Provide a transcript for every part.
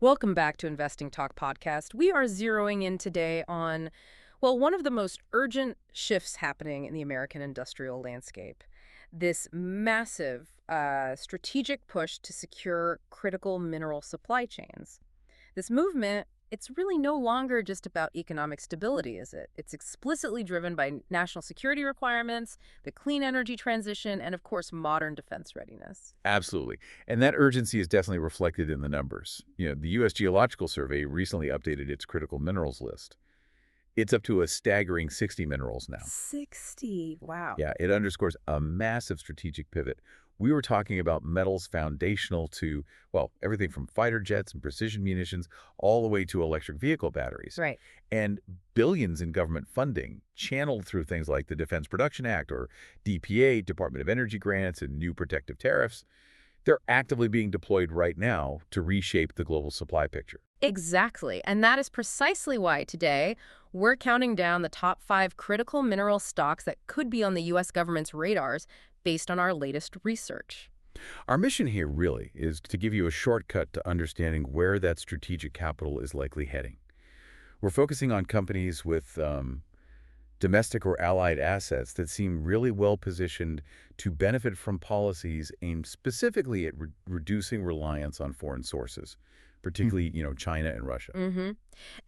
Welcome back to Investing Talk podcast. We are zeroing in today on, well, one of the most urgent shifts happening in the American industrial landscape. This massive strategic push to secure critical mineral supply chains. This movement, it's really no longer just about economic stability, is it? It's explicitly driven by national security requirements, the clean energy transition, and of course, modern defense readiness. Absolutely. And that urgency is definitely reflected in the numbers. The U.S. Geological Survey recently updated its critical minerals list. It's up to a staggering 60 minerals now. 60, wow. Yeah, it underscores a massive strategic pivot. We were talking about metals foundational to, well, everything from fighter jets and precision munitions all the way to electric vehicle batteries. Right. And billions in government funding channeled through things like the Defense Production Act or DPA, Department of Energy grants, and new protective tariffs. They're actively being deployed right now to reshape the global supply picture. Exactly. And that is precisely why today we're counting down the top 5 critical mineral stocks that could be on the U.S. government's radars based on our latest research. Our mission here really is to give you a shortcut to understanding where that strategic capital is likely heading. We're focusing on companies with domestic or allied assets that seem really well positioned to benefit from policies aimed specifically at reducing reliance on foreign sources, particularly, China and Russia.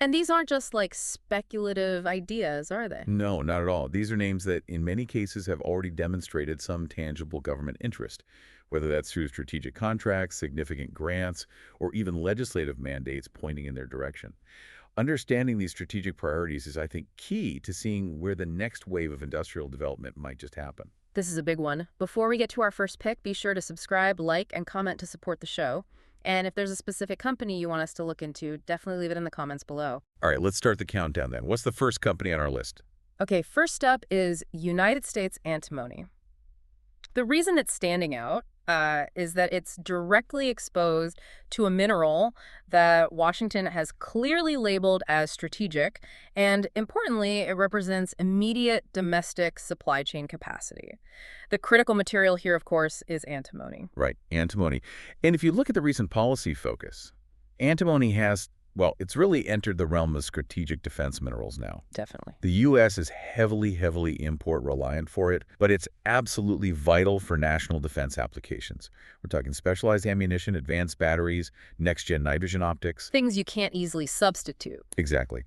And these aren't just like speculative ideas, are they? No, not at all. These are names that in many cases have already demonstrated some tangible government interest, whether that's through strategic contracts, significant grants, or even legislative mandates pointing in their direction. Understanding these strategic priorities is, I think, key to seeing where the next wave of industrial development might just happen. This is a big one. Before we get to our first pick, be sure to subscribe, like, and comment to support the show. And if there's a specific company you want us to look into, definitely leave it in the comments below. All right, let's start the countdown then. What's the first company on our list? Okay, first up is United States Antimony. The reason it's standing out is that it's directly exposed to a mineral that Washington has clearly labeled as strategic, and importantly, it represents immediate domestic supply chain capacity. The critical material here, of course, is antimony. Right, antimony. And if you look at the recent policy focus, antimony has, well, it's really entered the realm of strategic defense minerals now. Definitely. The U.S. is heavily import reliant for it, but it's absolutely vital for national defense applications. We're talking specialized ammunition, advanced batteries, next-gen nitrogen optics. Things you can't easily substitute. Exactly.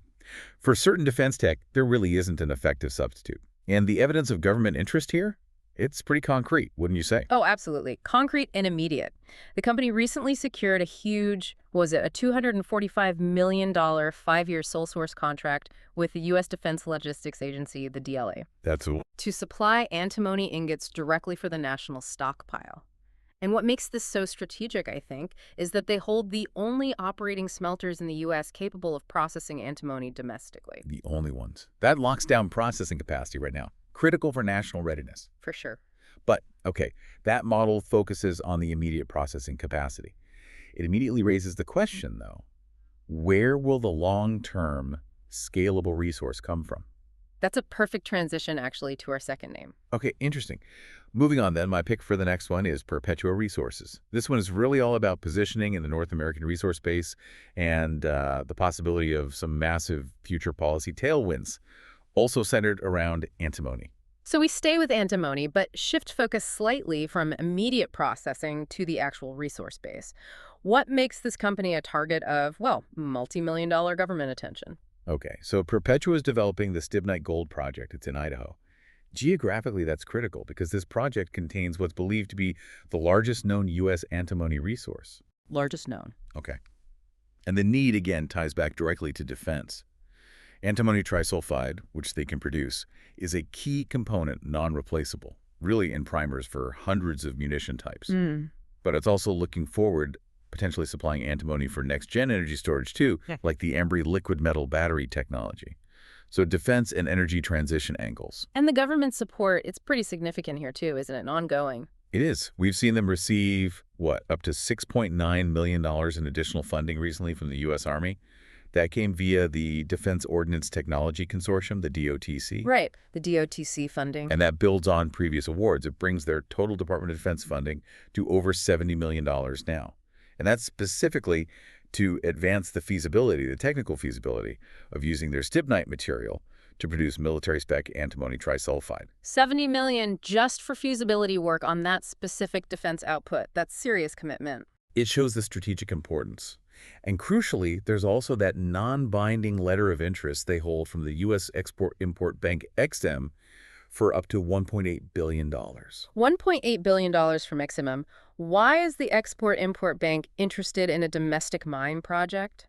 For certain defense tech, there really isn't an effective substitute. And the evidence of government interest here? It's pretty concrete, wouldn't you say? Oh, absolutely. Concrete and immediate. The company recently secured a huge, a $245 million 5-year sole source contract with the U.S. Defense Logistics Agency, the DLA, to supply antimony ingots directly for the national stockpile. And what makes this so strategic, I think, is that they hold the only operating smelters in the U.S. capable of processing antimony domestically. The only ones. That locks down processing capacity right now. Critical for national readiness. For sure. But, okay, that model focuses on the immediate processing capacity. It immediately raises the question, though, where will the long-term scalable resource come from? That's a perfect transition, actually, to our second name. Okay, interesting. Moving on then, my pick for the next one is Perpetua Resources. This one is really all about positioning in the North American resource space and the possibility of some massive future policy tailwinds, also centered around antimony. So we stay with antimony, but shift focus slightly from immediate processing to the actual resource base. What makes this company a target of, well, multi-million-dollar government attention? Okay, so Perpetua is developing the Stibnite Gold Project. It's in Idaho. Geographically, that's critical because this project contains what's believed to be the largest known U.S. antimony resource. Largest known. Okay. And the need, again, ties back directly to defense. Antimony trisulfide, which they can produce, is a key component, non-replaceable, really in primers for hundreds of munition types. But it's also looking forward, potentially supplying antimony for next-gen energy storage too, like the Embry liquid metal battery technology. So defense and energy transition angles. And the government support, it's pretty significant here too, isn't it? Ongoing. It is. We've seen them receive, up to $6.9 million in additional funding recently from the U.S. Army. That came via the Defense Ordnance Technology Consortium, the DOTC. Right, the DOTC funding. And that builds on previous awards. It brings their total Department of Defense funding to over $70 million now. And that's specifically to advance the feasibility, the technical feasibility of using their stibnite material to produce military-spec antimony trisulfide. 70 million just for feasibility work on that specific defense output. That's serious commitment. It shows the strategic importance. And crucially, there's also that non-binding letter of interest they hold from the U.S. Export-Import Bank EXIM for up to $1.8 billion. $1.8 billion from EXIM. Why is the Export-Import Bank interested in a domestic mine project?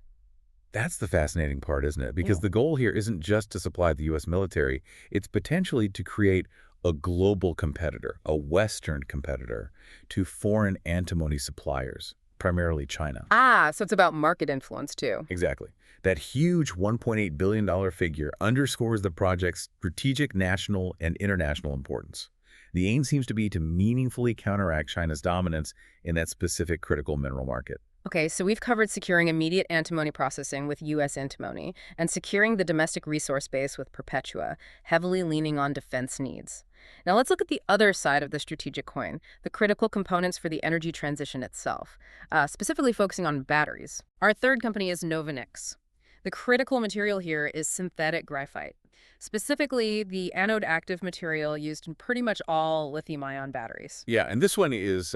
That's the fascinating part, isn't it? Because Yeah. the goal here isn't just to supply the U.S. military, it's potentially to create a global competitor, a Western competitor, to foreign antimony suppliers, primarily China. Ah, so it's about market influence, too. Exactly. That huge $1.8 billion figure underscores the project's strategic national and international importance. The aim seems to be to meaningfully counteract China's dominance in that specific critical mineral market. Okay, so we've covered securing immediate antimony processing with U.S. antimony and securing the domestic resource base with Perpetua, heavily leaning on defense needs. Now let's look at the other side of the strategic coin, the critical components for the energy transition itself, specifically focusing on batteries. Our third company is Novonix. The critical material here is synthetic graphite, specifically the anode active material used in pretty much all lithium-ion batteries. Yeah, and this one is,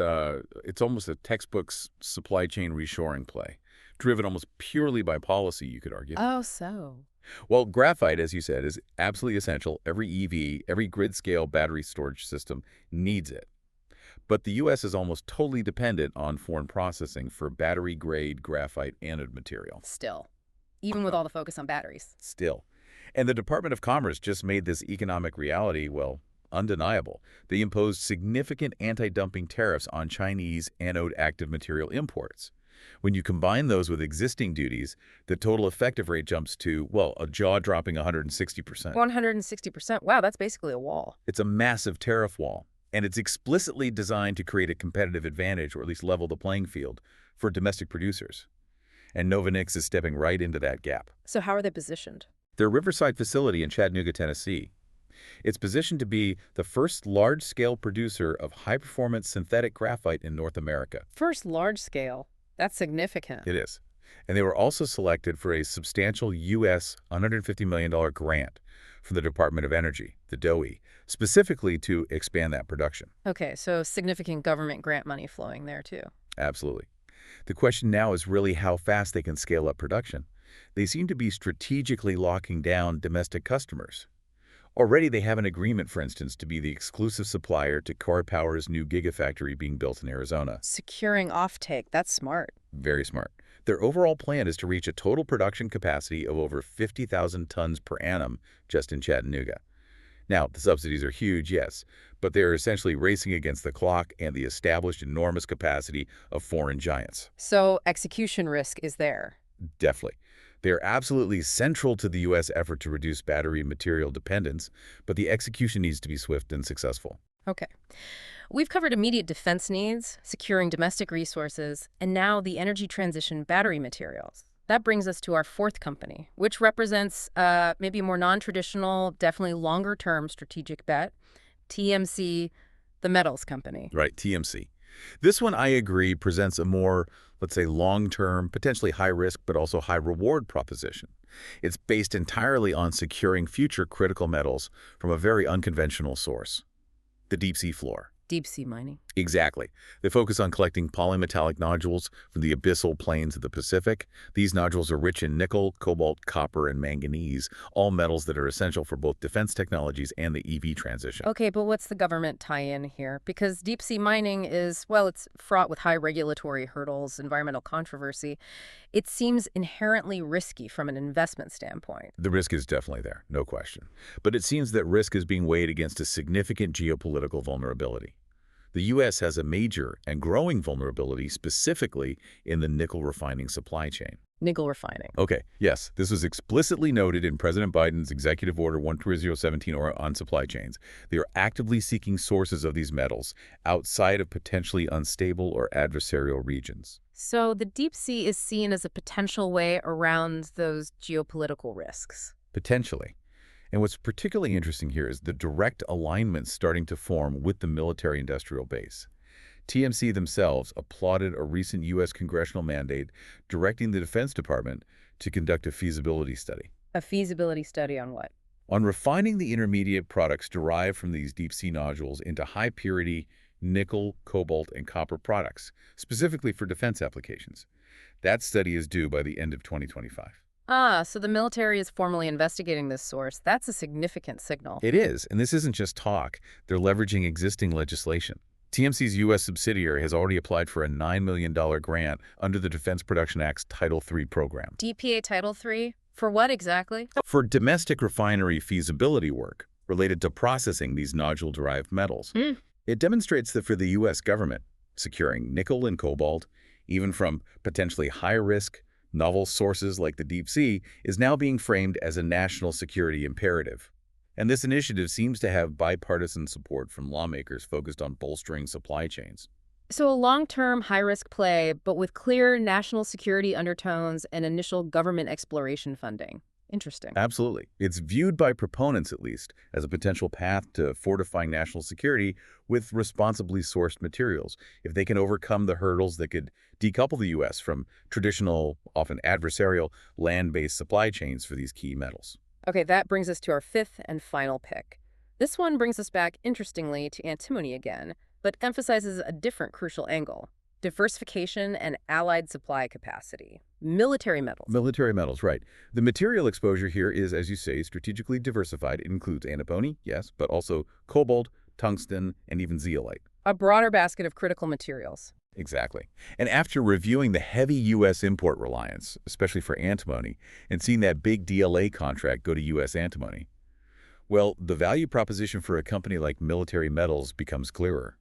it's almost a textbook supply chain reshoring play, driven almost purely by policy, you could argue. Oh, so. Well, graphite, as you said, is absolutely essential. Every EV, every grid-scale battery storage system needs it. But the U.S. is almost totally dependent on foreign processing for battery-grade graphite anode material. Still. Even with all the focus on batteries. Still. And the Department of Commerce just made this economic reality, well, undeniable. They imposed significant anti-dumping tariffs on Chinese anode active material imports. When you combine those with existing duties, the total effective rate jumps to, well, a jaw-dropping 160%. 160%. Wow, that's basically a wall. It's a massive tariff wall, and it's explicitly designed to create a competitive advantage, or at least level the playing field, for domestic producers. And Novonix is stepping right into that gap. So how are they positioned? Their Riverside facility in Chattanooga, Tennessee. It's positioned to be the first large-scale producer of high-performance synthetic graphite in North America. First large scale. That's significant. It is. And they were also selected for a substantial U.S. $150 million grant from the Department of Energy, the DOE, specifically to expand that production. Okay, so significant government grant money flowing there, too. Absolutely. The question now is really how fast they can scale up production. They seem to be strategically locking down domestic customers. Already they have an agreement, for instance, to be the exclusive supplier to Core Power's new gigafactory being built in Arizona. Securing offtake, that's smart. Very smart. Their overall plan is to reach a total production capacity of over 50,000 tons per annum just in Chattanooga. Now, the subsidies are huge, yes, but they are essentially racing against the clock and the established enormous capacity of foreign giants. So execution risk is there. Definitely. They are absolutely central to the U.S. effort to reduce battery material dependence, but the execution needs to be swift and successful. Okay. We've covered immediate defense needs, securing domestic resources, and now the energy transition battery materials. That brings us to our fourth company, which represents maybe a more non-traditional, definitely longer-term strategic bet, TMC, the metals company. Right, TMC. This one, I agree, presents a more, let's say, long-term, potentially high-risk, but also high-reward proposition. It's based entirely on securing future critical metals from a very unconventional source, the deep-sea floor. Deep-sea mining. Exactly. They focus on collecting polymetallic nodules from the abyssal plains of the Pacific. These nodules are rich in nickel, cobalt, copper, and manganese, all metals that are essential for both defense technologies and the EV transition. Okay, but what's the government tie-in here? Because deep-sea mining is, well, it's fraught with high regulatory hurdles, environmental controversy. It seems inherently risky from an investment standpoint. The risk is definitely there, no question. But it seems that risk is being weighed against a significant geopolitical vulnerability. The U.S. has a major and growing vulnerability specifically in the nickel refining supply chain. Nickel refining. Okay, yes, this was explicitly noted in President Biden's Executive Order 13017 on supply chains. They are actively seeking sources of these metals outside of potentially unstable or adversarial regions. So the deep sea is seen as a potential way around those geopolitical risks. Potentially. And what's particularly interesting here is the direct alignment starting to form with the military-industrial base. TMC themselves applauded a recent U.S. congressional mandate directing the Defense Department to conduct a feasibility study A feasibility study on what? on refining the intermediate products derived from these deep-sea nodules into high-purity nickel, cobalt, and copper products, specifically for defense applications. That study is due by the end of 2025. Ah, so the military is formally investigating this source. That's a significant signal. It is, and this isn't just talk. They're leveraging existing legislation. TMC's U.S. subsidiary has already applied for a $9 million grant under the Defense Production Act's Title III program. DPA Title III? For what exactly? For domestic refinery feasibility work related to processing these nodule-derived metals. It demonstrates that for the U.S. government, securing nickel and cobalt, even from potentially high-risk, novel sources like the deep sea, is now being framed as a national security imperative. And this initiative seems to have bipartisan support from lawmakers focused on bolstering supply chains. So a long-term, high-risk play, but with clear national security undertones and initial government exploration funding. Interesting. Absolutely. It's viewed by proponents, at least, as a potential path to fortifying national security with responsibly sourced materials, if they can overcome the hurdles that could decouple the U.S. from traditional, often adversarial, land-based supply chains for these key metals. Okay, that brings us to our fifth and final pick. This one brings us back, interestingly, to antimony again, but emphasizes a different crucial angle: diversification and allied supply capacity. Military metals. Military metals, right. The material exposure here is, as you say, strategically diversified. It includes antimony, yes, but also cobalt, tungsten, and even zeolite. A broader basket of critical materials. Exactly. And after reviewing the heavy U.S. import reliance, especially for antimony, and seeing that big DLA contract go to U.S. antimony, well, the value proposition for a company like Military Metals becomes clearer.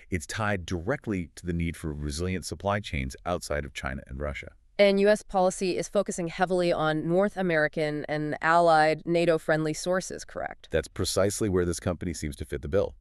It's tied directly to the need for resilient supply chains outside of China and Russia. And U.S. policy is focusing heavily on North American and allied NATO-friendly sources, correct? That's precisely where this company seems to fit the bill.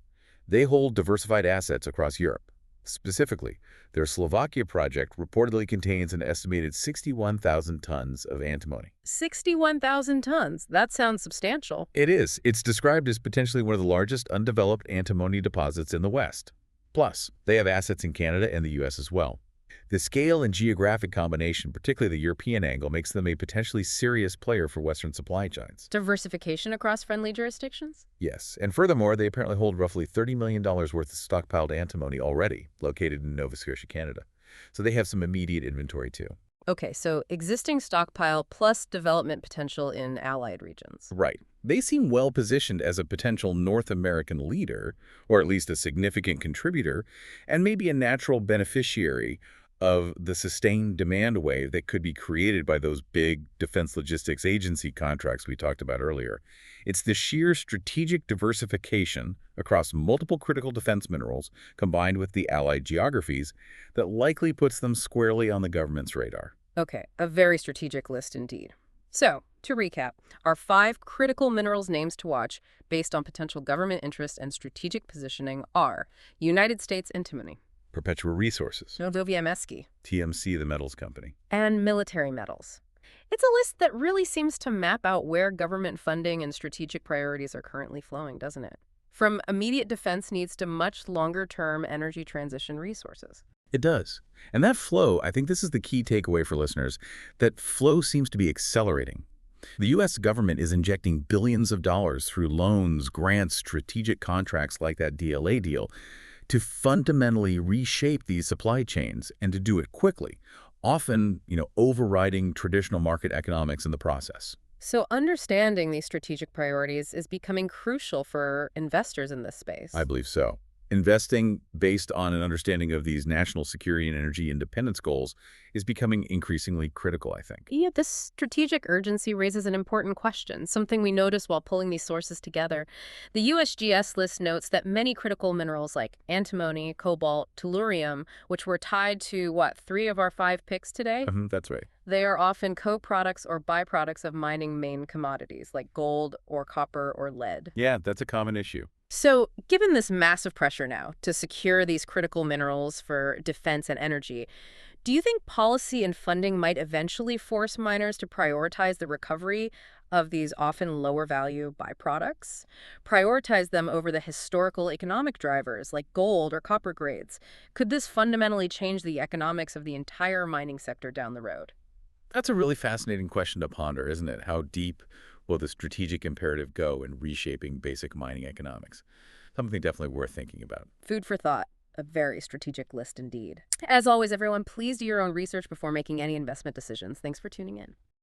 They hold diversified assets across Europe. Specifically, their Slovakia project reportedly contains an estimated 61,000 tons of antimony. 61,000 tons. That sounds substantial. It is. It's described as potentially one of the largest undeveloped antimony deposits in the West. Plus, they have assets in Canada and the U.S. as well. The scale and geographic combination, particularly the European angle, makes them a potentially serious player for Western supply chains. Diversification across friendly jurisdictions? Yes, and furthermore, they apparently hold roughly $30 million worth of stockpiled antimony already, located in Nova Scotia, Canada. So they have some immediate inventory too. Okay, so existing stockpile plus development potential in allied regions. Right. They seem well positioned as a potential North American leader, or at least a significant contributor, and maybe a natural beneficiary of the sustained demand wave that could be created by those big Defense Logistics Agency contracts we talked about earlier. It's the sheer strategic diversification across multiple critical defense minerals combined with the allied geographies that likely puts them squarely on the government's radar. Okay, a very strategic list indeed. So, to recap, our 5 critical minerals names to watch based on potential government interest and strategic positioning are United States antimony, Perpetua Resources, UAMY, TMC, the metals company, and military metals. It's a list that really seems to map out where government funding and strategic priorities are currently flowing, doesn't it? From immediate defense needs to much longer-term energy transition resources. It does. And that flow, I think this is the key takeaway for listeners, that flow seems to be accelerating. The U.S. government is injecting billions of dollars through loans, grants, strategic contracts like that DLA deal to fundamentally reshape these supply chains and to do it quickly, often, overriding traditional market economics in the process. So understanding these strategic priorities is becoming crucial for investors in this space. I believe so. Investing based on an understanding of these national security and energy independence goals is becoming increasingly critical, I think. Yeah, this strategic urgency raises an important question, something we notice while pulling these sources together. The USGS list notes that many critical minerals like antimony, cobalt, tellurium, which were tied to, 3 of our 5 picks today? That's right. They are often co-products or byproducts of mining main commodities like gold or copper or lead. Yeah, that's a common issue. So, given this massive pressure now to secure these critical minerals for defense and energy, Do you think policy and funding might eventually force miners to prioritize the recovery of these often lower value byproducts? Prioritize them over the historical economic drivers like gold or copper grades? Could this fundamentally change the economics of the entire mining sector down the road? That's a really fascinating question to ponder, isn't it? How deep will the strategic imperative go in reshaping basic mining economics? Something definitely worth thinking about. Food for thought. A very strategic list indeed. As always, everyone, please do your own research before making any investment decisions. Thanks for tuning in.